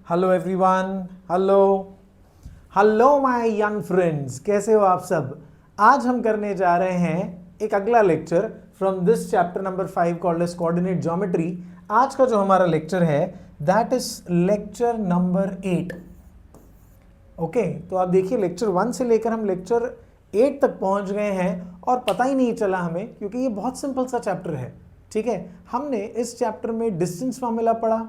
Hello everyone, hello hello my young friends, कैसे हो आप सब। आज हम करने जा रहे हैं एक अगला lecture from this chapter number 5 called as coordinate geometry. आज का जो हमारा लेक्चर है that is lecture number 8। Okay, तो आप देखिए लेक्चर 1 से लेकर हम लेक्चर 8 तक पहुंच गए हैं और पता ही नहीं चला हमें, क्योंकि ये बहुत सिंपल सा चैप्टर है। ठीक है, हमने इस चैप्टर में डिस्टेंस फार्मूला पढ़ा,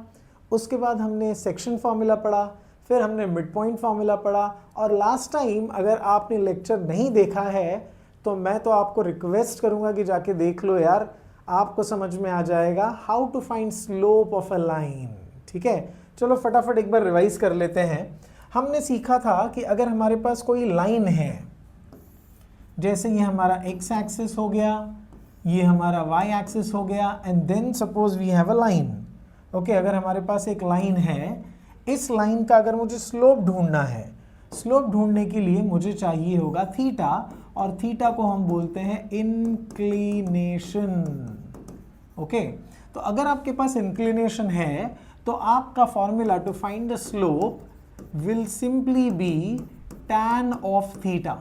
उसके बाद हमने सेक्शन फार्मूला पढ़ा, फिर हमने मिड पॉइंट फार्मूला पढ़ा, और लास्ट टाइम अगर आपने लेक्चर नहीं देखा है तो मैं तो आपको रिक्वेस्ट करूंगा कि जाके देख लो यार, आपको समझ में आ जाएगा how to find slope of a line. ठीक है, चलो फटाफट एक बार रिवाइज कर लेते हैं। हमने सीखा था कि अगर हमारे पास कोई लाइन है, जैसे ये हमारा x एक्सिस हो गया, ये हमारा y एक्सिस हो गया, and then suppose we have a line. Okay, अगर हमारे पास एक लाइन है, इस लाइन का अगर मुझे स्लोप ढूंढना है, स्लोप ढूंढने के लिए मुझे चाहिए होगा थीटा, और थीटा को हम बोलते हैं इंक्लिनेशन। ओके, तो अगर आपके पास इंक्लिनेशन है तो आपका formula to find the slope will simply be tan of theta.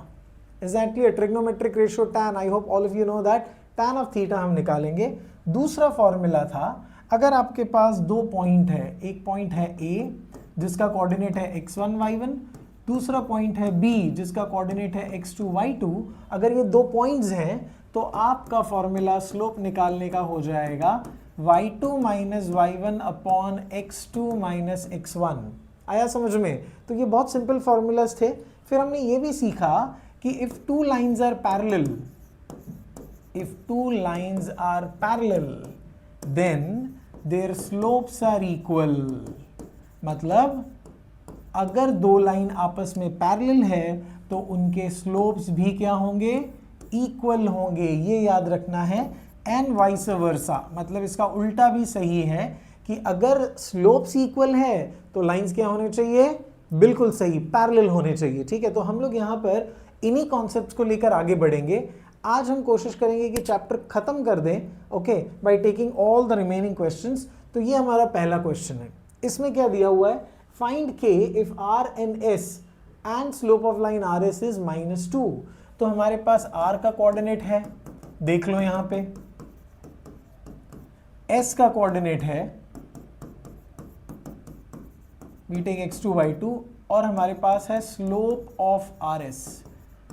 Exactly, a trigonometric ratio tan. I hope all of you know that. tan of theta हम निकालेंगे। दूसरा फॉर्मूला था, अगर आपके पास दो पॉइंट है, एक पॉइंट है A जिसका कोऑर्डिनेट है x1 y1, दूसरा पॉइंट है B जिसका कोऑर्डिनेट है x2 y2। अगर ये दो पॉइंट्स हैं तो आपका फॉर्मूला स्लोप निकालने का हो जाएगा y2 minus y1 upon x2 माइनस x1। आया समझ में? तो ये बहुत सिंपल फॉर्मूलाज थे। फिर हमने ये भी सीखा कि if two lines are parallel, then their slopes are equal. मतलब अगर दो लाइन आपस में पैरेलल है तो उनके स्लोप्स भी क्या होंगे? इक्वल होंगे। ये याद रखना है। एंड वाइस वर्सा, मतलब इसका उल्टा भी सही है कि अगर स्लोप्स इक्वल है तो लाइंस क्या होने चाहिए? बिल्कुल सही, पैरेलल होने चाहिए। ठीक है, तो हम लोग यहाँ पर इन्हीं कॉन्सेप्ट्स को लेकर आगे बढ़ेंगे। आज हम कोशिश करेंगे कि चैप्टर खत्म कर दें, okay, by taking all the remaining questions. तो ये हमारा पहला क्वेश्चन है। इसमें क्या दिया हुआ है? फाइंड के if R and S and slope of line R S is -2। तो हमारे पास आर का कोऑर्डिनेट है, देख लो यहाँ पे, एस का कोऑर्डिनेट है we take x2 y2, और हमारे पास है स्लोप ऑफ आर एस।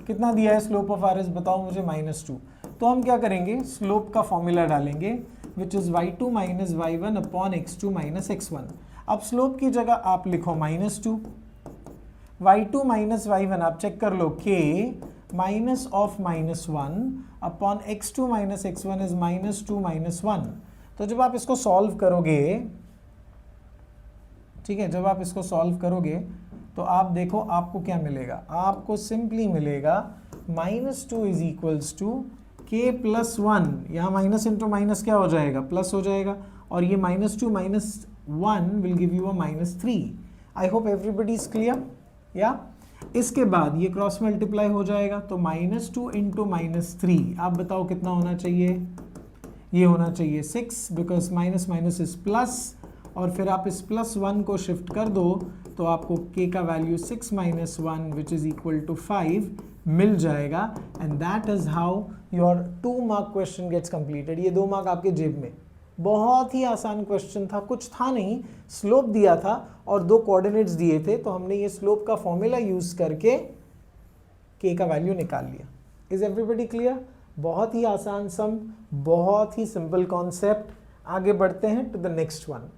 कितना दिया है स्लोप ऑफ आर एस? बताओ मुझे, -2। तो हम क्या करेंगे? स्लोप का फॉर्मूला डालेंगे which is y2 minus y1 upon x2 माइनस x1। अब स्लोप की जगह आप लिखो -2, y2 माइनस y1 आप चेक कर लो, k minus of -1 upon x2 माइनस x1 इज -2 माइनस 1। तो जब आप इसको सॉल्व करोगे, ठीक है, जब आप इसको सॉल्व करोगे तो आप देखो आपको क्या मिलेगा। आपको सिंपली मिलेगा -2 is equals to k plus 1। यहाँ माइनस इंटू माइनस क्या हो जाएगा? प्लस हो जाएगा, और ये -2 minus 1 will give you a -3। I hope everybody is clear. या इसके बाद ये क्रॉस मल्टीप्लाई हो जाएगा, तो -2 इंटू -3, आप बताओ कितना होना चाहिए? ये होना चाहिए 6, because minus minus is plus, और फिर आप इस +1 को शिफ्ट कर दो तो आपको k का value 6 minus 1 which is equal to 5 मिल जाएगा। And that is how your 2 mark question gets completed. ये 2 मार्क आपके जेब में। बहुत ही आसान क्वेश्चन था, कुछ था नहीं, स्लोप दिया था और 2 कोऑर्डिनेट्स दिए थे, तो हमने ये स्लोप का फॉर्मूला यूज करके k का वैल्यू निकाल लिया। Is everybody clear? बहुत ही आसान सम, बहुत ही सिंपल कॉन्सेप्ट। आगे बढ़ते हैं टू द नेक्स्ट वन।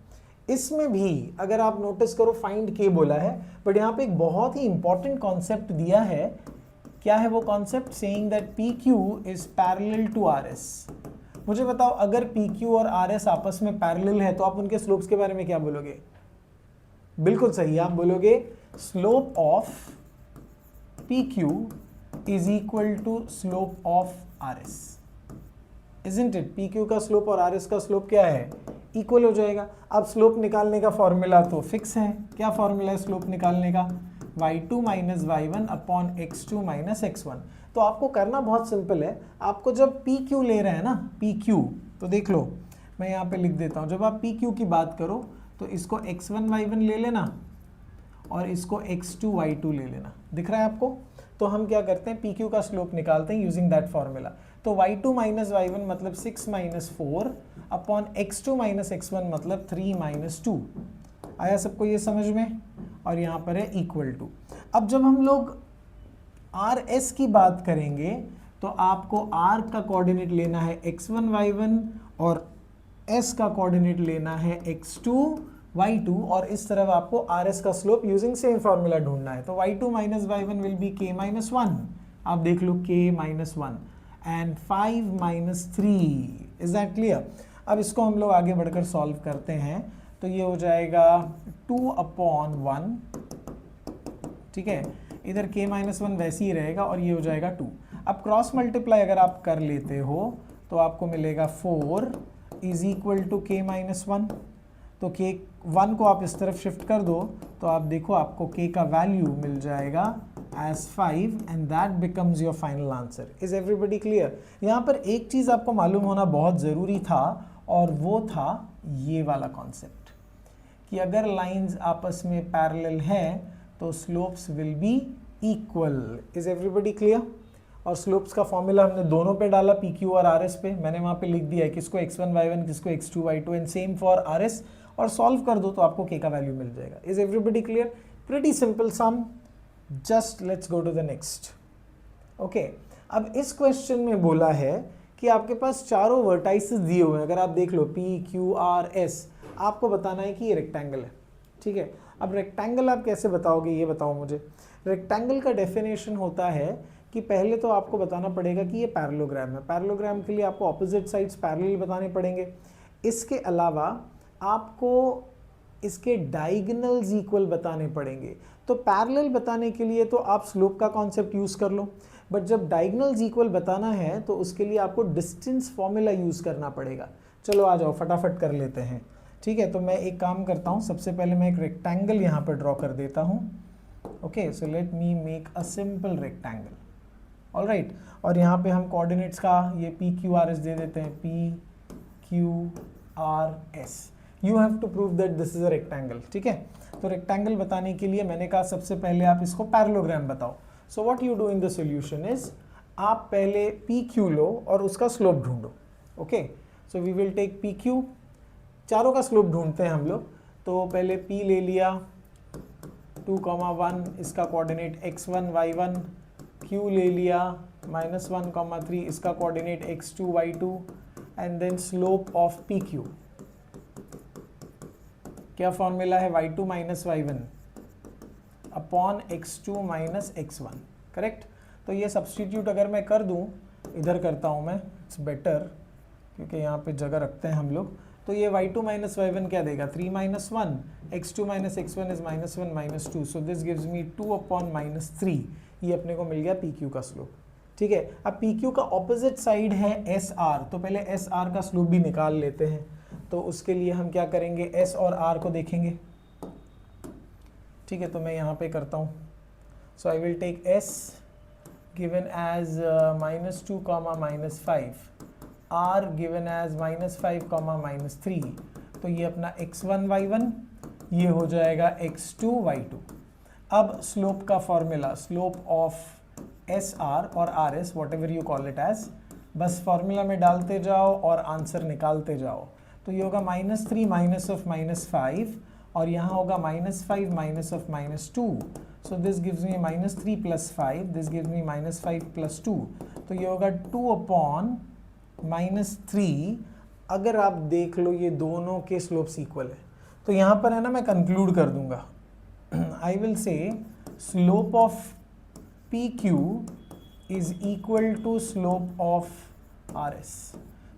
इसमें भी अगर आप नोटिस करो फाइंड के बोला है, बट यहाँ पे एक बहुत ही इंपॉर्टेंट कॉन्सेप्ट दिया है। क्या है वो concept? Saying that P Q is parallel to R S. मुझे बताओ, अगर पी क्यू और आर एस आपस में पैरेलल है तो आप उनके स्लोप्स के बारे में क्या बोलोगे? बिल्कुल सही, आप बोलोगे slope of P Q is equal to slope of R S. Isn't it? P Q का स्लोप और आर एस का स्लोप क्या है? इक्वल हो जाएगा। अब स्लोप निकालने का फॉर्मूला तो फिक्स है। क्या फॉर्मूला है स्लोप निकालने का? y2 minus y1 upon x2 माइनस x1। तो आपको करना बहुत सिंपल है। आपको जब PQ ले रहे हैं ना, PQ, तो देख लो, मैं यहाँ पे लिख देता हूँ। जब आप PQ की बात करो तो इसको x1 y1 ले लेना, और इसको x2 y2 ले लेना। दिख रहा है आपको? तो हम क्या करते हैं, पी क्यू का स्लोप निकालते हैं यूजिंग दैट फॉर्मूला। तो y2 माइनस y1 मतलब 6 माइनस 4 अपॉन x2 माइनस x1 मतलब 3 माइनस 2। आया सबको ये समझ में? और यहाँ पर है इक्वल टू। अब जब हम लोग आर एस की बात करेंगे तो आपको आर का कोऑर्डिनेट लेना है x1 y1 और एस का कोऑर्डिनेट लेना है x2 y2 और इस तरफ आपको आर एस का स्लोप यूजिंग सेम फॉर्मूला ढूंढना है। तो y2 minus y1 will be k minus 1। आप देख लो k minus 1 and 5 minus 3। Is that clear? अब इसको हम लोग आगे बढ़कर सॉल्व करते हैं। तो ये हो जाएगा 2 अपॉन 1, ठीक है, इधर k माइनस 1 वैसे ही रहेगा और ये हो जाएगा 2। अब क्रॉस मल्टीप्लाई अगर आप कर लेते हो तो आपको मिलेगा 4 is equal to k minus 1। तो k 1 को आप इस तरफ शिफ्ट कर दो तो आप देखो आपको k का वैल्यू मिल जाएगा as 5 and that becomes your final answer. Is everybody clear? यहाँ पर एक चीज़ आपको मालूम होना बहुत ज़रूरी था और वो था ये वाला कॉन्सेप्ट कि अगर लाइंस आपस में पैरेलल हैं तो slopes will be equal. Is everybody clear? और स्लोप्स का फॉर्मूला हमने दोनों पे डाला, पी क्यू और आर एस पे। मैंने वहाँ पे लिख दिया है किसको x1 y1 किसको x2 y2 and same for R S, और सॉल्व कर दो तो आपको k का वैल्यू मिल जाएगा। Is everybody clear? Pretty simple sum. Just let's go to the next. Okay, अब इस क्वेश्चन में बोला है कि आपके पास चारों वर्टाइसेस दिए हुए हैं। अगर आप देख लो पी क्यू आर एस, आपको बताना है कि ये रेक्टेंगल है, ठीक है। अब रेक्टेंगल आप कैसे बताओगे ये बताओ मुझे। रेक्टेंगल का डेफिनेशन होता है कि पहले तो आपको बताना पड़ेगा कि ये पैरेललोग्राम है। पैरेललोग्राम के लिए आपको ऑपोजिट साइड्स पैरेलल बताने पड़ेंगे। इसके अलावा आपको इसके डायगोनल्स इक्वल बताने पड़ेंगे। तो पैरेलल बताने के लिए तो आप स्लोप का कॉन्सेप्ट यूज़ कर लो, बट जब डायगोनल्स इक्वल बताना है तो उसके लिए आपको डिस्टेंस फॉर्मूला यूज़ करना पड़ेगा। चलो आ जाओ फटाफट कर लेते हैं, ठीक है। तो मैं एक काम करता हूँ, सबसे पहले मैं एक रेक्टेंगल यहाँ पर ड्रॉ कर देता हूँ। Okay, so let me make a simple rectangle. All right, और यहाँ पे हम कोऑर्डिनेट्स का ये पी क्यू आर एस दे देते हैं, P Q R S. You have to prove that this is a rectangle, ठीक है। तो रेक्टेंगल बताने के लिए मैंने कहा सबसे पहले आप इसको पैरेललोग्राम बताओ। So what you do in the solution is आप पहले पी क्यू लो और उसका स्लोप ढूंढो। Okay, so we will take P Q, चारों का स्लोप ढूंढते हैं हम लोग। तो पहले p ले लिया 2,1, इसका कोऑर्डिनेट x1 y1, q ले लिया -1,3, इसका coordinate x2 y2 and then slope of pq। क्या फॉर्मूला है? y2 minus y1 upon x2 माइनस x1, करेक्ट। तो ये सब्सटीट्यूट अगर मैं कर दूं, इधर करता हूं मैं, इट्स बेटर क्योंकि यहाँ पे जगह रखते हैं हम लोग। तो ये y2 माइनस y1 क्या देगा? 3 माइनस 1, x2 माइनस x1 is -1 minus 2, so this gives me 2 upon -3। ये अपने को मिल गया pq का स्लोप, ठीक है। अब pq का ऑपोजिट साइड है sr, तो पहले sr का स्लोप भी निकाल लेते हैं। तो उसके लिए हम क्या करेंगे, s और r को देखेंगे, ठीक है। तो मैं यहाँ पे करता हूँ, so I will take s given as -2, -5, r given as -5, -3। तो ये अपना x1 y1, ये हो जाएगा x2 y2। अब स्लोप का formula, slope of S R और R S, whatever you call it as, बस फॉर्मूला में डालते जाओ और आंसर निकालते जाओ। तो ये होगा -3 माइनस ऑफ -5 और यहाँ होगा -5 minus of -2। So this gives me -3 plus 5, this gives me -5 plus 2। तो ये होगा 2 अपॉन -3। अगर आप देख लो ये दोनों के स्लोप्स इक्वल है, तो यहाँ पर है ना, मैं कंक्लूड कर दूंगा। I will say slope of PQ is equal to slope of RS.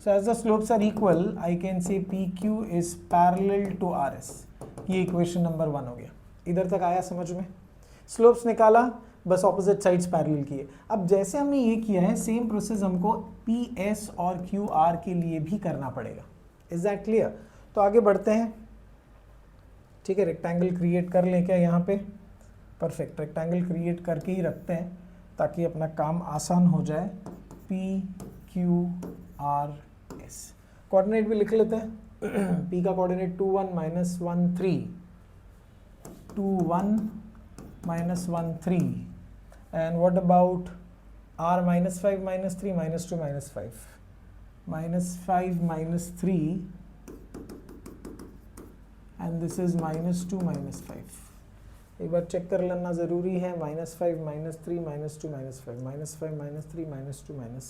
So as the slopes are equal, I can say PQ is parallel to RS. ये इक्वेशन नंबर 1 हो गया। इधर तक आया समझ में? स्लोप्स निकाला, बस ऑपोजिट साइड्स पैरेलल किए। अब जैसे हमने ये किया है, सेम प्रोसेस हमको PS और QR के लिए भी करना पड़ेगा। Is that clear? तो आगे बढ़ते हैं, ठीक है। रेक्टेंगल क्रिएट कर लें क्या यहाँ पे? परफेक्ट, रेक्टेंगल क्रिएट करके ही रखते हैं ताकि अपना काम आसान हो जाए। P Q R S, coordinate भी लिख लेते हैं। पी का coordinate 2 1 -1 3, 2 1 minus 1 3, and what about r minus 5 minus 3 minus 2 minus 5, minus 5 minus 3, and this is minus 2 minus 5. एक बार चेक कर लेना ज़रूरी है, minus 5 minus 3 minus 2 minus 5, minus 5 minus 3 minus 2 minus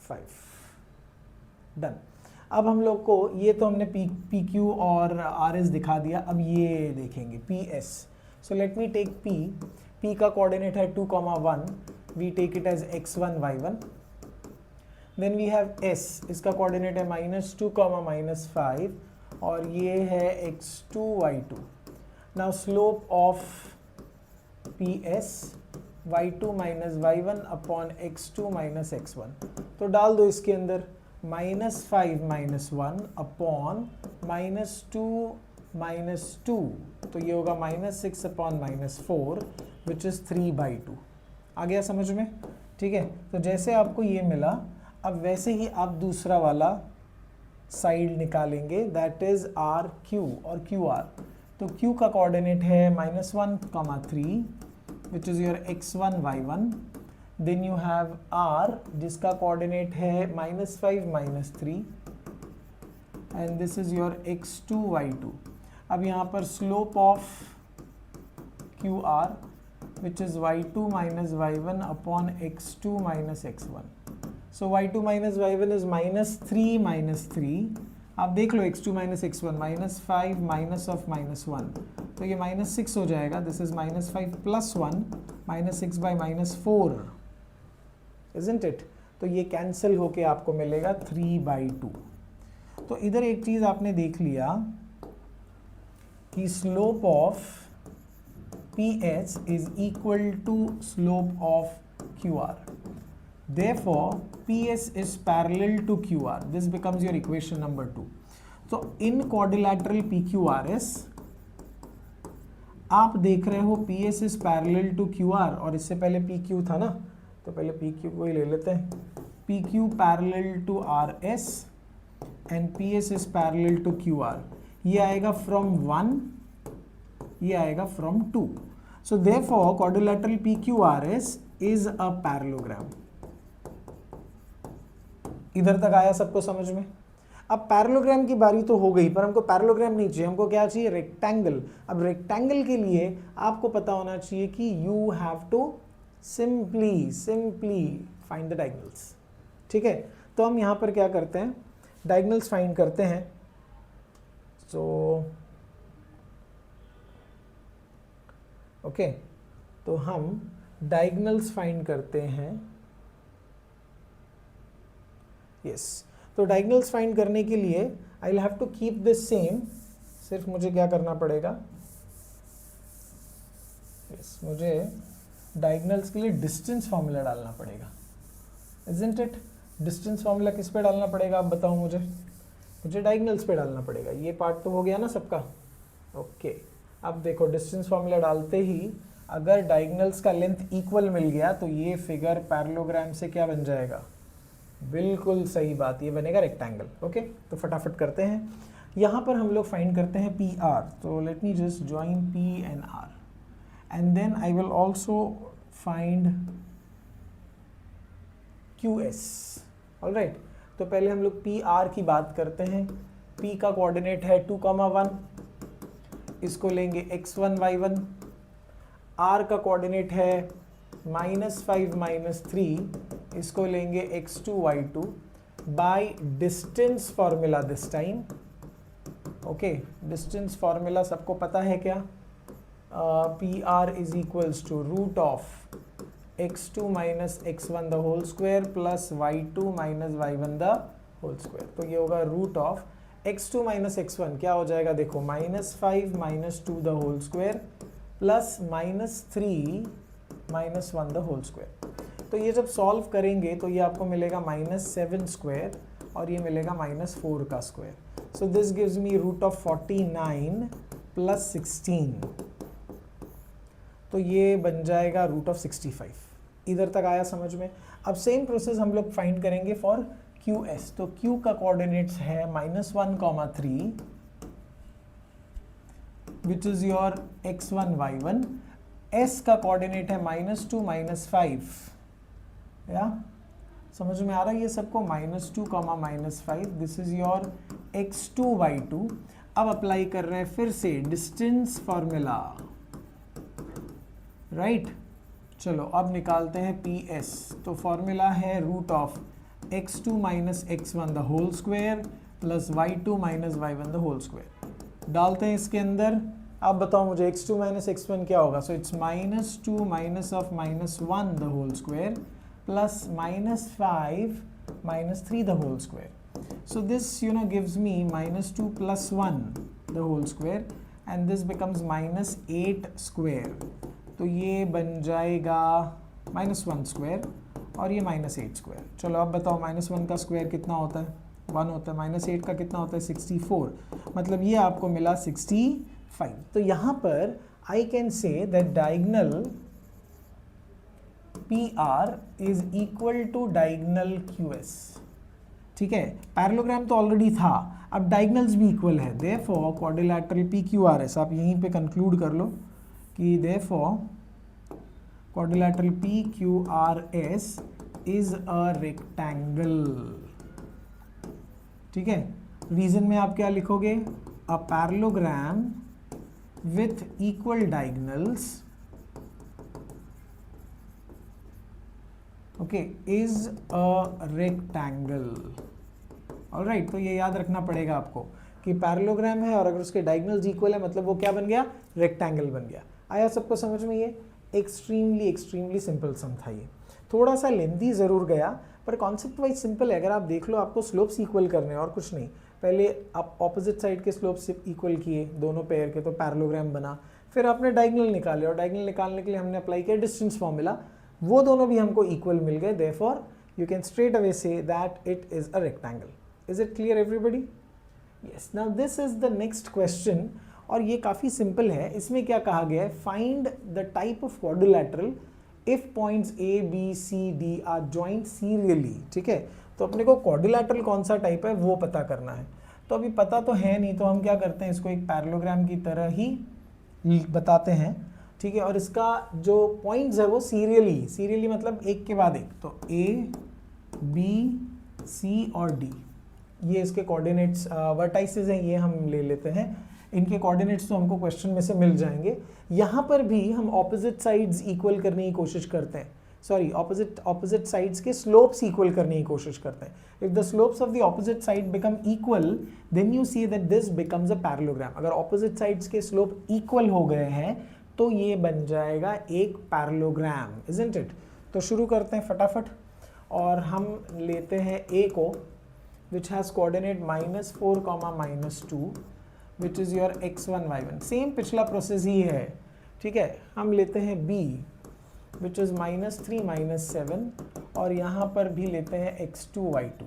5, done. अब हम लोग को ये तो हमने पी क्यू और आर एस दिखा दिया, अब ये देखेंगे P S. So let me take P का कोऑर्डिनेट है 2,1, we take it as x1 y1। Then we have S, इसका कोऑर्डिनेट है -2, -5, और ये है x2 y2। Now slope of PS y2 minus y1 upon x2 minus x1, तो डाल दो इसके अंदर -5 minus 1 upon -2 minus 2, तो ये होगा -6 upon -4 which is 3/2। आ गया समझ में? ठीक है, तो जैसे आपको ये मिला, अब वैसे ही आप दूसरा वाला साइड निकालेंगे, दैट इज आर क्यू और क्यू आर। तो Q का कोऑर्डिनेट है -1, 3, which is your x1 y1। Then you have R जिसका कोऑर्डिनेट है -5 -3, and this is your x2 y2। अब यहाँ पर slope of QR which is y2 minus y1 upon x2 minus x1। So y2 minus y1 is -3 -3। आप देख लो x2 minus x1, -5 minus of -1, तो ये -6 हो जाएगा। This is -5 + 1, -6 by -4, isn't it? तो ये कैंसिल होके आपको मिलेगा 3/2। तो इधर एक चीज आपने देख लिया कि slope of PS is equal to slope of QR। Therefore, PS is parallel to QR. This becomes your equation number 2. So, in quadrilateral PQRS, आप देख रहे हो PS is parallel to QR, और इससे पहले PQ था ना, तो पहले PQ को ही ले लेते हैं। PQ parallel to RS and PS is parallel to QR। ये आएगा from 1, ये आएगा from 2। So, therefore, quadrilateral PQRS is a parallelogram। इधर तक आया सबको समझ में? अब पैरेललोग्राम की बारी तो हो गई, पर हमको पैरेललोग्राम नहीं चाहिए, हमको क्या चाहिए? रेक्टेंगल। अब रेक्टेंगल के लिए आपको पता होना चाहिए कि you have to simply find the diagonals. ठीक है, तो हम यहाँ पर क्या करते हैं? डायगोनल्स फाइंड करते हैं। सो ओके, तो हम डायगोनल्स फाइंड करते हैं। यस, तो डायगोनल्स फाइंड करने के लिए I will have to keep this same. सिर्फ मुझे क्या करना पड़ेगा? यस, मुझे डायगोनल्स के लिए डिस्टेंस फॉर्मूला डालना पड़ेगा, इजंट इट? डिस्टेंस फॉर्मूला किस पे डालना पड़ेगा आप बताओ मुझे? मुझे डायगोनल्स पे डालना पड़ेगा। ये पार्ट तो हो गया ना सबका? ओके, अब देखो डिस्टेंस फॉर्मूला डालते ही अगर डायगोनल्स का लेंथ इक्वल मिल गया तो ये फिगर पैरेललोग्राम से क्या बन जाएगा? बिल्कुल सही बात, ये बनेगा रेक्टेंगल। ओके, तो फटाफट करते हैं। यहाँ पर हम लोग फाइंड करते हैं पी आर। तो let me just join P and R, and then I will also find Q S. All right, तो पहले हम लोग पी आर की बात करते हैं। पी का कोऑर्डिनेट है 2,1, इसको लेंगे x1 y1। आर का कोऑर्डिनेट है -5 -3, इसको लेंगे x2 y2 by distance formula this time. Okay, distance formula सबको पता है क्या? P R is equals to root of x2 माइनस x1 the whole square plus y2 minus y1 the whole square. तो ये होगा रूट ऑफ x2 माइनस x1 क्या हो जाएगा? देखो -5 -2 the whole square plus -3 -1 the whole square. तो ये जब सॉल्व करेंगे तो ये आपको मिलेगा -7 स्क्वायर और ये मिलेगा -4 का square. So this gives me root of 49 plus 16, तो ये बन जाएगा रूट ऑफ 65। इधर तक आया समझ में? अब सेम प्रोसेस हम लोग फाइंड करेंगे फॉर क्यू एस। तो क्यू का कोऑर्डिनेट्स है -1, 3 which is your x1 y1, S का कोऑर्डिनेट है -2 -5, या समझ में आ रहा है ये सबको, -2 -5, दिस इज योर x2y2। अब अप्लाई कर रहे हैं फिर से डिस्टेंस फॉर्मूला, राइट। चलो अब निकालते हैं PS। तो फॉर्मूला है √(x2 - x1) the whole square plus y2 - y1 the whole square. डालते हैं इसके अंदर। अब बताओ मुझे x2 - x1 क्या होगा। So it's -2 -(-1) the whole square plus -5 -3 the whole square. So this gives me -2 + 1 the whole square and this becomes -8 square. तो ये बन जाएगा -1 स्क्वायर और ये -8 स्क्वायर। चलो अब बताओ -1 का स्क्वायर कितना होता है, 1 होता है। -8 का कितना होता है, 64। मतलब ये आपको मिला 65। तो यहाँ पर I can say that diagonal PR is equal to diagonal QS। ठीक है, पैरेललोग्राम तो ऑलरेडी था, अब डायगोनल्स भी इक्वल है। देयरफॉर क्वाड्रिलैटरल PQRS, आप यहीं पे कंक्लूड कर लो कि therefore quadrilateral PQRS is a rectangle. ठीक है, रीजन में आप क्या लिखोगे, a parallelogram with equal diagonals okay is a rectangle. Alright, तो ये याद रखना पड़ेगा आपको कि पैरेललोग्राम है और अगर उसके डायगोनल्स इक्वल है मतलब वो क्या बन गया, रेक्टेंगल बन गया। आया सबको समझ में। ये एक्सट्रीमली सिंपल सम था। ये थोड़ा सा लेंथी ज़रूर गया पर कॉन्सेप्ट वाइज सिंपल है। अगर आप देख लो, आपको स्लोप्स इक्वल करने हैं और कुछ नहीं। पहले आप ऑपोजिट साइड के स्लोप्स इक्वल किए दोनों पेयर के, तो पैरेललोग्राम बना। फिर आपने डायगोनल निकाले और डायगोनल निकालने के लिए हमने अप्लाई किया डिस्टेंस फॉर्मूला, वो दोनों भी हमको इक्वल मिल गए। Therefore you can straight away say that it is a rectangle. Is it clear everybody? Yes. Now this is the next question और ये काफ़ी सिंपल है। इसमें क्या कहा गया है, find the type of quadrilateral if points A B C D are joint serially. ठीक है, तो अपने को क्वाड्रिलैटरल कौन सा टाइप है वो पता करना है। तो अभी पता तो है नहीं, तो हम क्या करते हैं, इसको एक पैरेललोग्राम की तरह ही बताते हैं। ठीक है, और इसका जो पॉइंट्स है वो सीरियली मतलब एक के बाद एक। तो A B C और D ये इसके कोऑर्डिनेट्स वर्टाइसेस हैं, ये हम ले लेते हैं। इनके कोऑर्डिनेट्स तो हमको क्वेश्चन में से मिल जाएंगे। यहाँ पर भी हम ऑपोजिट साइड्स इक्वल करने की कोशिश करते हैं, सॉरी ऑपोजिट साइड्स के स्लोप्स इक्वल करने की कोशिश करते हैं। If the slopes of the opposite side become equal then you see that this becomes a parallelogram. अगर ऑपोजिट साइड्स के स्लोप इक्वल हो गए हैं तो ये बन जाएगा एक पैरेललोग्राम, इजंट इट। तो शुरू करते हैं फटाफट और हम लेते हैं A को which has coordinate -4, -2 which is your x1 y1। Same पिछला प्रोसेस ही है। ठीक है, हम लेते हैं B which is -3 -7 और यहाँ पर भी लेते हैं x2 y2।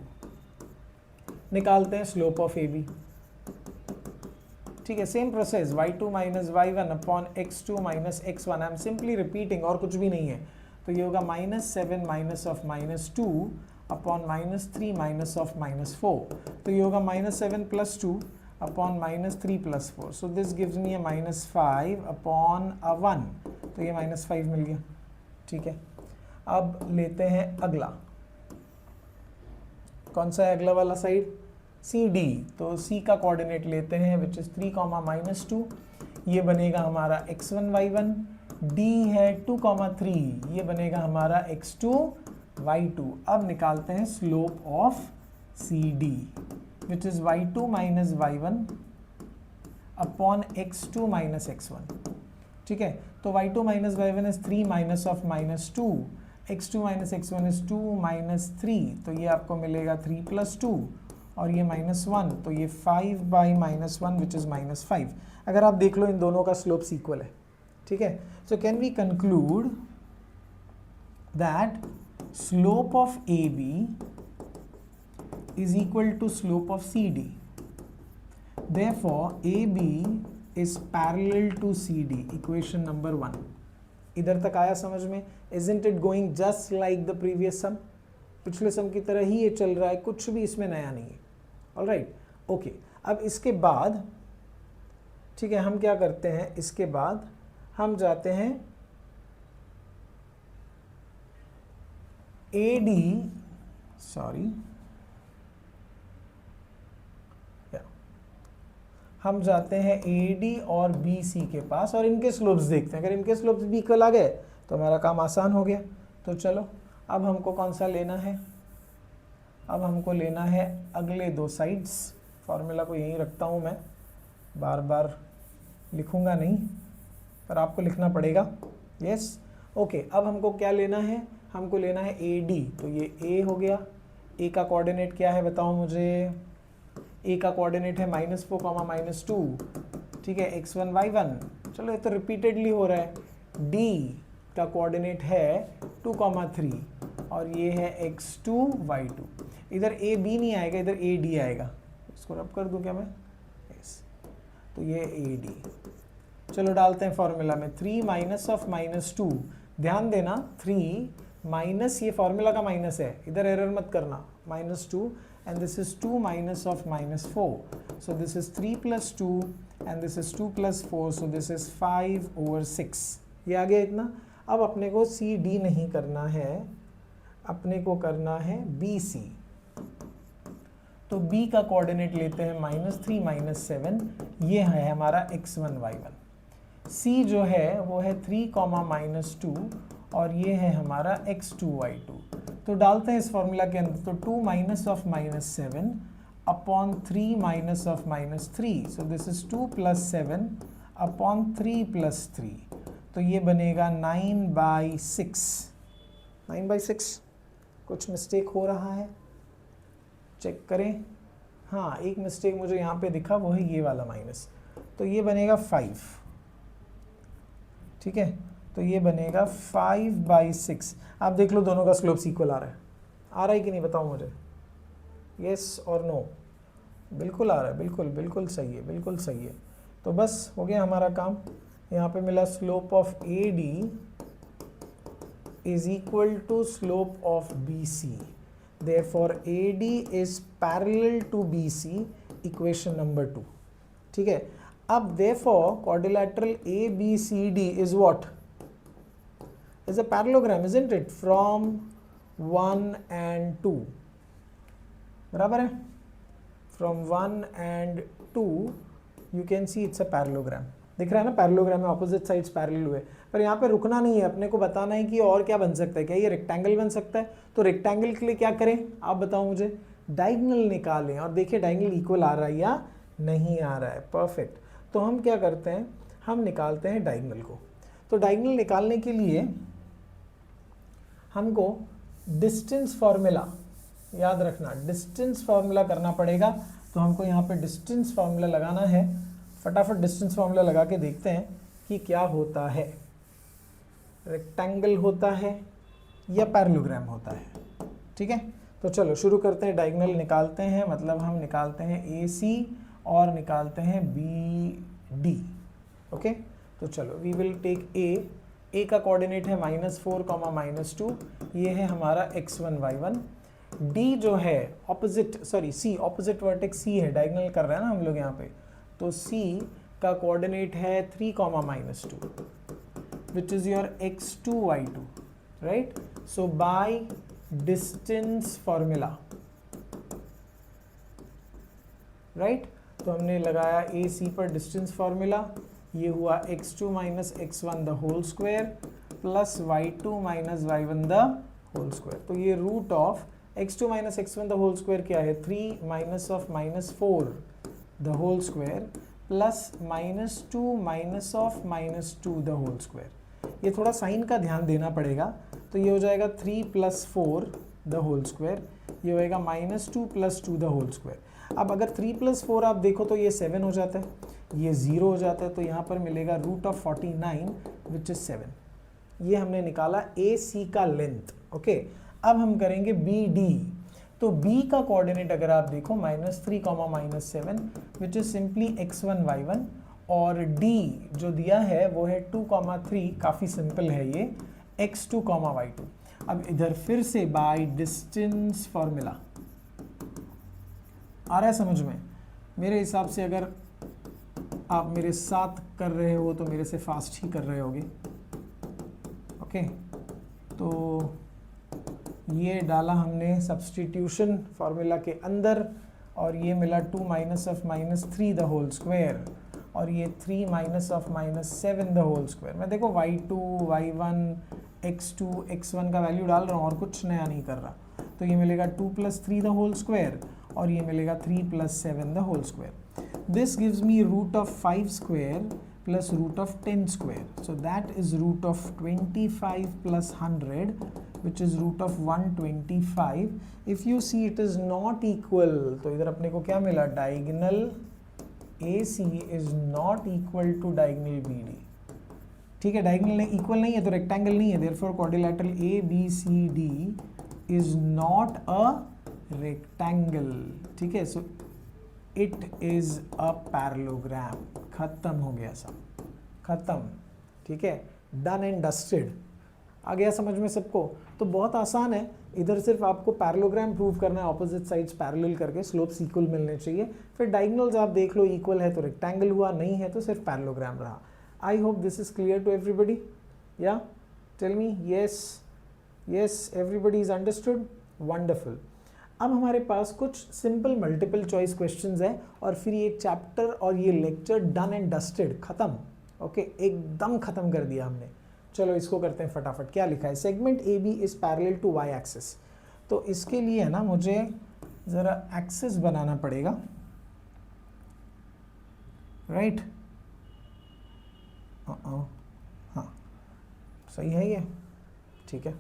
निकालते हैं स्लोप ऑफ AB। ठीक है, same process y2 - y1 upon x2 - x1। I am simply repeating और कुछ भी नहीं है। तो ये होगा -7 -(-2) अपॉन -3 -(-4). तो ये होगा -7 + 2 upon -3 + 4। So this gives me a -5 upon 1। तो ये -5 मिल गया। ठीक है, अब लेते हैं अगला। कौन सा है अगला वाला साइड, CD। तो C का कोऑर्डिनेट लेते हैं विच इज 3, -2। ये बनेगा हमारा x1 y1। D है 2, 3, ये बनेगा हमारा x2 y2। अब निकालते हैं slope of CD which is y2 - y1 upon x2 - x1। ठीक है, तो y2 - y1 is 3 -(-2), x2 - x1 is 2 - 3। तो ये आपको मिलेगा 3 + 2 और ये -1। तो ये 5/-1 विच इज -5। अगर आप देख लो इन दोनों का स्लोप्स इक्वल है। ठीक है, so can we conclude that slope of AB is equal to slope of CD. Therefore, AB is parallel to CD. Equation number 1. इधर तक आया समझ में? Isn't it going just like the previous sum? पिछले सम की तरह ही ये चल रहा है, कुछ भी इसमें नया नहीं है। Alright, okay. अब इसके बाद ठीक है, हम क्या करते हैं, इसके बाद हम जाते हैं AD, सॉरी, हम जाते हैं AD और BC के पास और इनके स्लोप्स देखते हैं। अगर इनके स्लोप्स भी इक्वल आ गए तो हमारा काम आसान हो गया। तो चलो अब हमको कौन सा लेना है, अब हमको लेना है अगले दो साइड्स। फॉर्मूला को यहीं रखता हूँ मैं, बार बार लिखूँगा नहीं पर आपको लिखना पड़ेगा। Yes, okay. अब हमको क्या लेना है, हमको लेना है AD। तो ये A हो गया। A का कोऑर्डिनेट क्या है बताओ मुझे। A का कोऑर्डिनेट है -4, -2, ठीक है, x1 y1। चलो ये तो रिपीटेडली हो रहा है। D का कोऑर्डिनेट है 2, 3 और ये है x2 y2। इधर A B नहीं आएगा, इधर AD आएगा। इसको रब कर दूं क्या मैं, यस, तो ये AD। चलो डालते हैं फॉर्मूला में 3 -2। ध्यान देना 3 माइनस, ये फॉर्मूला का माइनस है, इधर एरर मत करना, -2 and this is 2 minus of -4. So this is 3 plus 2 and this is 2 plus 4. So this is 5 over 6. ये आ गया इतना। अब अपने को CD नहीं करना है, अपने को करना है BC। तो B का कोऑर्डिनेट लेते हैं -3 -7, ये है हमारा x1 y1। C जो है वो है 3, -2 और ये है हमारा x2 y2। तो डालते हैं इस फॉर्मूला के अंदर, तो 2 minus of -7 upon 3 minus of -3। So this is 2 plus 7 upon 3 plus 3। तो ये बनेगा 9/6। 9/6। कुछ मिस्टेक हो रहा है, चेक करें। हाँ, एक मिस्टेक मुझे यहाँ पे दिखा, वो है ये वाला माइनस। तो ये बनेगा 5, ठीक है। तो ये बनेगा 5/6। आप देख लो दोनों का स्लोप्स इक्वल आ रहा है कि नहीं बताओ मुझे, यस और नो। बिल्कुल आ रहा है, बिल्कुल सही है, बिल्कुल सही है। तो बस हो गया हमारा काम। यहाँ पे मिला slope of AD is equal to slope of BC। Therefore AD is parallel to BC, equation number 2, ठीक है। अब therefore quadrilateral ABCD is what, is a parallelogram, isn't it, from 1 and 2, बराबर है। From 1 and 2 you can see it's a parallelogram। दिख रहा है ना, parallelogram में ऑपोजिट साइड्स पैरेलल हुए। पर यहाँ पे रुकना नहीं है, अपने को बताना है कि और क्या बन सकता है। क्या ये रेक्टेंगल बन सकता है? तो रेक्टेंगल के लिए क्या करें आप बताओ मुझे, डायगोनल निकालें और देखिए डायगोनल इक्वल आ रहा है या नहीं आ रहा है। परफेक्ट। तो हम क्या करते हैं, हम निकालते हैं डायगोनल को। तो डायगोनल निकालने के लिए हमको डिस्टेंस फार्मूला याद रखना, डिस्टेंस फार्मूला करना पड़ेगा। तो हमको यहाँ पे डिस्टेंस फार्मूला लगाना है। फटाफट डिस्टेंस फार्मूला लगा के देखते हैं कि क्या होता है, रेक्टेंगल होता है या पैरेललोग्राम होता है। ठीक है, तो चलो शुरू करते हैं। डायगोनल निकालते हैं, मतलब हम निकालते हैं AC और निकालते हैं BD। ओके, तो चलो वी विल टेक A का कोऑर्डिनेट है -4, -2, ये है हमारा x1 y1। D जो है opposite, sorry C opposite vertex C है, डायगोनल कर रहे हैं ना हम लोग यहाँ पे। तो C का कोऑर्डिनेट है 3, -2 which is your x2 y2, right. So bye distance formula, right, तो हमने लगाया AC पर डिस्टेंस फार्मूला। ये हुआ x2 - x1 the whole square plus y2 - y1 the whole square. तो ये root of x2 - x1 the whole square क्या है, 3 -4 the whole square plus -2 -2 the whole square. ये थोड़ा साइन का ध्यान देना पड़ेगा। तो ये हो जाएगा 3 + 4 द होल स्क्वायर, ये होएगा -2 + 2 द होल स्क्वायर। अब अगर 3 + 4 आप देखो तो ये 7 हो जाता है, ये 0 हो जाता है। तो यहाँ पर मिलेगा रूट ऑफ 49 विच इज 7। ये हमने निकाला AC का लेंथ। ओके, अब हम करेंगे BD। तो B का कोऑर्डिनेट अगर आप देखो -3, -7 which is simply x1 y1, और D जो दिया है वो है 2, 3, काफ़ी सिंपल है ये, x2, y2। अब इधर फिर से बाय डिस्टेंस फॉर्मूला आ रहा है समझ में? मेरे हिसाब से अगर आप मेरे साथ कर रहे हो तो मेरे से फास्ट ही कर रहे होगे। ओके, तो ये डाला हमने सब्सटीट्यूशन फॉर्मूला के अंदर, और ये मिला 2 minus of -3 the whole square, और ये 3 minus of -7 the whole square. मैं देखो y2, y1, x2, x1 का वैल्यू डाल रहा हूँ और कुछ नया नहीं कर रहा। तो ये मिलेगा 2 + 3 द होल स्क्वायर, और ये मिलेगा 3 + 7 the whole square. This gives me root of 5 square plus root of 10 square. So that is root of 25 plus 100, which is root of 125. If you see it is not equal, तो इधर अपने को क्या मिला, diagonal AC is not equal to diagonal BD. ठीक है, diagonal equal नहीं है तो rectangle नहीं है, therefore quadrilateral ABCD is not a rectangle. ठीक है, so it is a parallelogram. खत्म हो गया सब, खत्म। ठीक है, डन एंड डस्टेड। आ गया समझ में सबको? तो बहुत आसान है, इधर सिर्फ आपको पैरेललोग्राम प्रूव करना है, ऑपोजिट साइड्स पैरेलल करके स्लोप्स इक्वल मिलने चाहिए। फिर डायगोनल्स आप देख लो, इक्वल है तो रेक्टेंगल हुआ, नहीं है तो सिर्फ पैरेललोग्राम रहा। I hope this is clear to everybody. या tell me yes, yes everybody is understood, wonderful. अब हमारे पास कुछ सिंपल मल्टीपल चॉइस क्वेश्चंस हैं और फिर ये चैप्टर और ये लेक्चर डन एंड डस्टेड, खत्म। ओके, एकदम खत्म कर दिया हमने। चलो इसको करते हैं फटाफट। क्या लिखा है? Segment A B is parallel to Y axis. तो इसके लिए है ना, मुझे ज़रा एक्सिस बनाना पड़ेगा, राइट? हाँ सही है ये, ठीक है,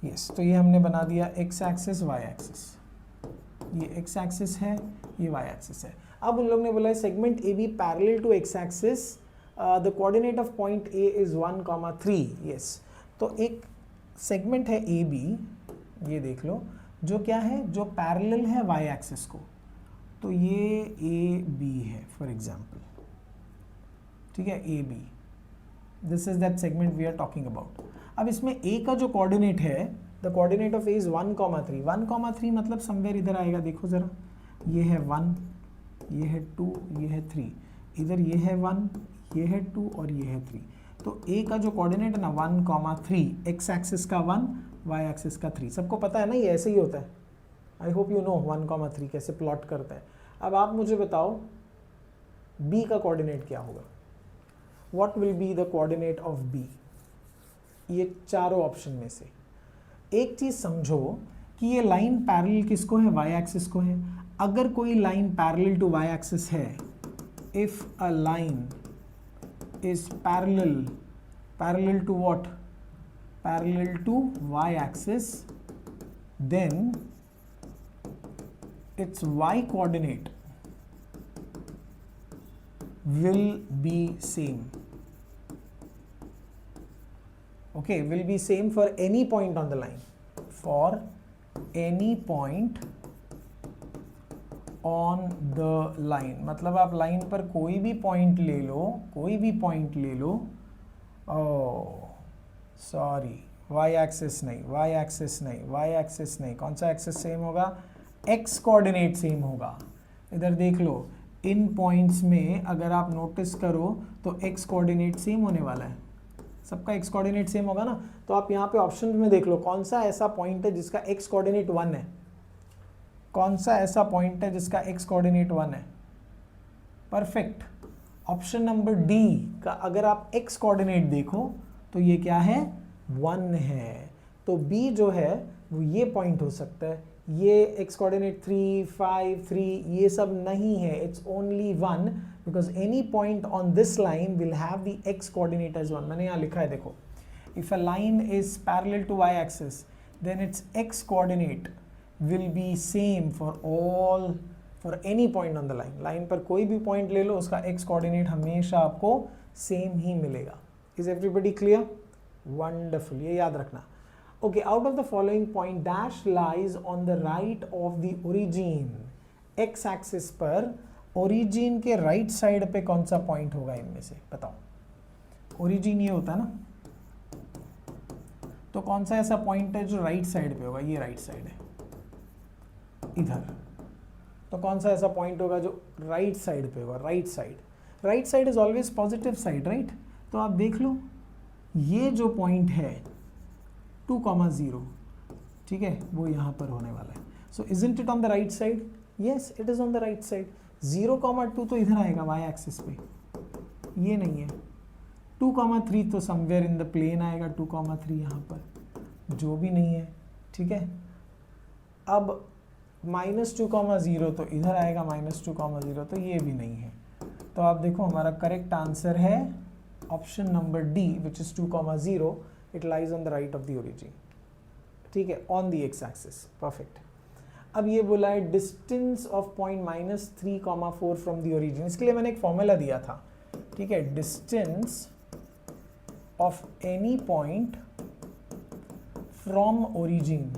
यस। तो ये हमने बना दिया एक्स एक्सिस वाई एक्सिस, ये एक्स एक्सिस है, ये वाई एक्सिस है। अब उन लोग ने बोला है segment A B parallel to X axis, the coordinate of point A is 1,3। Yes, तो एक सेगमेंट है ए बी, ये देख लो, जो क्या है, जो पैरेलल है वाई एक्सिस को। तो ये ए बी है फॉर एग्जाम्पल, ठीक है, A B, this is that segment we are talking about. अब इसमें ए का जो कोऑर्डिनेट है, the coordinate of A is 1,3। 1,3 मतलब समवेयर इधर आएगा, देखो जरा, ये है 1, ये है 2, ये है 3, इधर ये है 1, ये है 2 और ये है 3। तो ए का जो कोऑर्डिनेट है ना 1,3, एक्स एक्सिस का 1, वाई एक्सिस का 3। सबको पता है ना, ये ऐसे ही होता है। आई होप यू नो 1,3 कैसे प्लॉट करता है। अब आप मुझे बताओ बी का कोऑर्डिनेट क्या होगा? What will be the coordinate of B? ये चारों ऑप्शन में से एक चीज समझो कि ये लाइन पैरेलल किसको है? वाई एक्सिस को है। अगर कोई line parallel to Y axis है, if a line is parallel to what? Parallel to Y axis, then its y coordinate will be same. Okay, will be same for any point on the line. For any point on the line, मतलब आप line पर कोई भी point ले लो, कोई भी point ले लो। Oh sorry, Y axis नहीं, वाई एक्सिस नहीं, वाई एक्सिस नहीं, कौन सा एक्सिस सेम होगा? एक्स कोऑर्डिनेट सेम होगा। इधर देख लो, इन पॉइंट्स में अगर आप नोटिस करो तो एक्स कोऑर्डिनेट सेम होने वाला है, सबका एक्स कोऑर्डिनेट सेम होगा ना। तो आप यहाँ पे ऑप्शन में देख लो, कौन सा ऐसा पॉइंट है जिसका एक्स कोऑर्डिनेट 1 है, कौन सा ऐसा पॉइंट है जिसका एक्स कोऑर्डिनेट 1 है? परफेक्ट, ऑप्शन नंबर डी का अगर आप एक्स कोऑर्डिनेट देखो तो ये क्या है? 1 है। तो बी जो है वो ये पॉइंट हो सकता है। ये x कोऑर्डिनेट 3, 5, 3 ये सब नहीं है, it's only 1 because any point on this line will have the x coordinate as 1। मैंने यहाँ लिखा है देखो, if a line is parallel to y axis then its x coordinate will be same for any point on the line. Line पर कोई भी point ले लो, उसका x कोऑर्डिनेट हमेशा आपको सेम ही मिलेगा। Is everybody clear? वंडरफुल, ये याद रखना। Okay, out of the following point dash lies on the right of the origin. X axis पर origin के right side पे कौन सा point होगा इनमें से? बताओ। origin ये होता है ना, तो कौन सा ऐसा point है जो right side पे होगा? ये right side है इधर। तो कौन सा ऐसा point होगा जो right side पे होगा? right side. right side is always positive side, right? तो आप देख लो, ये जो point है 2,0, ठीक है, वो यहाँ पर होने वाला है. सो isn't it on the right side? Yes, it is on the right side. 0,2 तो इधर आएगा वाई एक्सिस पे, ये नहीं है. 2,3 तो समवेयर इन द प्लेन आएगा, 2,3 यहाँ पर, जो भी नहीं है, ठीक है. अब -2,0 तो इधर आएगा, -2,0 तो ये भी नहीं है. तो आप देखो हमारा करेक्ट आंसर है option number D, which is 2,0. It lies on the right of the origin, ठीक है, on the x axis. Perfect. अब ये बोला है distance of point -3,4 from the origin. इसके लिए मैंने एक फॉर्मूला दिया था, ठीक है. Distance of any point from origin,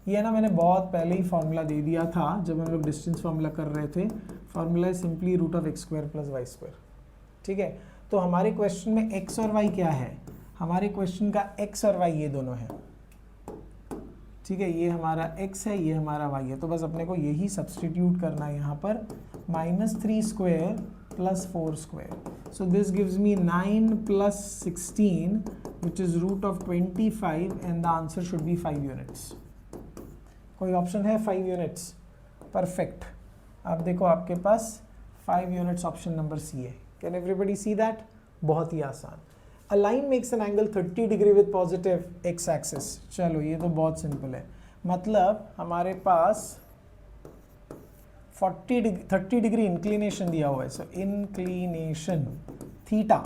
ये ना मैंने बहुत पहले ही फॉर्मूला दे दिया था जब हम लोग डिस्टेंस फॉर्मूला कर रहे थे. फॉर्मूला सिंपली √(x² + y²), ठीक है. तो हमारे क्वेश्चन में x और y क्या है? हमारे क्वेश्चन का x और y ये दोनों है, ठीक है. ये हमारा x है, ये हमारा y है. तो बस अपने को यही सब्सटीट्यूट करना है यहाँ पर, -3² + 4². So this gives me 9 + 16, which is √25, and the answer should be 5 units. कोई ऑप्शन है 5 यूनिट्स? परफेक्ट. आप देखो आपके पास 5 यूनिट्स ऑप्शन नंबर सी है. Can everybody see that? बहुत ही आसान. A line makes an angle 30 degree with positive x axis. चलो ये तो बहुत सिंपल है. मतलब हमारे पास 30 डिग्री इंक्लिनेशन दिया हुआ है. So inclination theta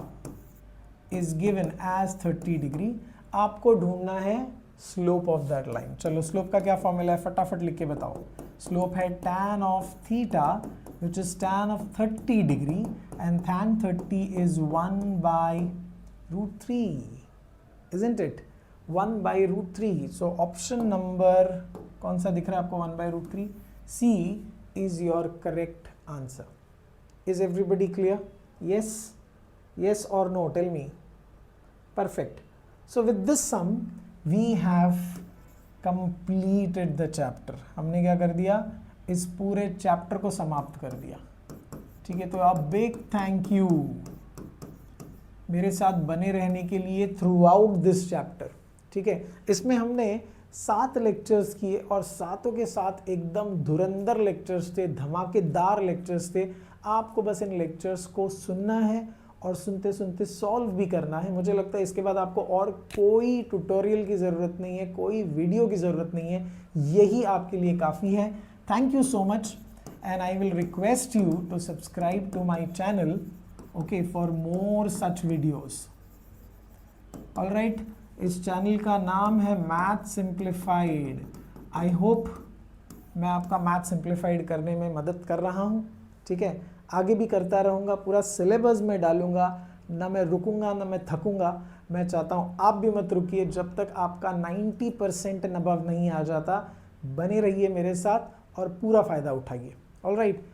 is given as 30 degree. आपको ढूंढना है स्लोप ऑफ दैट लाइन. चलो स्लोप का क्या फॉर्मूला है, फटाफट लिख के बताओ. स्लोप है tan of theta, which is tan of 30 degree, and tan 30 is 1/√3, isn't it? 1/√3. So option number कौन सा दिख रहा है आपको? 1/√3. सी is your correct answer. Is everybody clear? Yes? Yes or no? Tell me. Perfect. So with this sum, we have completed the chapter. हमने क्या कर दिया? इस पूरे चैप्टर को समाप्त कर दिया, ठीक है. तो आप बिग थैंक यू मेरे साथ बने रहने के लिए थ्रू आउट दिस चैप्टर, ठीक है. इसमें हमने 7 लेक्चर्स किए और सातों के साथ एकदम धुरंधर लेक्चर्स थे, धमाकेदार लेक्चर्स थे. आपको बस इन लेक्चर्स को सुनना है और सुनते सुनते सॉल्व भी करना है. मुझे लगता है इसके बाद आपको और कोई ट्यूटोरियल की ज़रूरत नहीं है, कोई वीडियो की ज़रूरत नहीं है. यही आपके लिए काफ़ी है. Thank you so much, and I will request you to subscribe to my channel, okay, for more such videos. All right. इस चैनल का नाम है मैथ सिंप्लीफाइड. आई होप मैं आपका मैथ सिंप्लीफाइड करने में मदद कर रहा हूँ, ठीक है. आगे भी करता रहूँगा, पूरा सिलेबस में डालूँगा, ना मैं रुकूँगा ना मैं थकूँगा. मैं चाहता हूँ आप भी मत रुकिए जब तक आपका 90% अबव नहीं आ जाता. बने रहिए मेरे साथ और पूरा फ़ायदा उठाइए. ऑलराइट.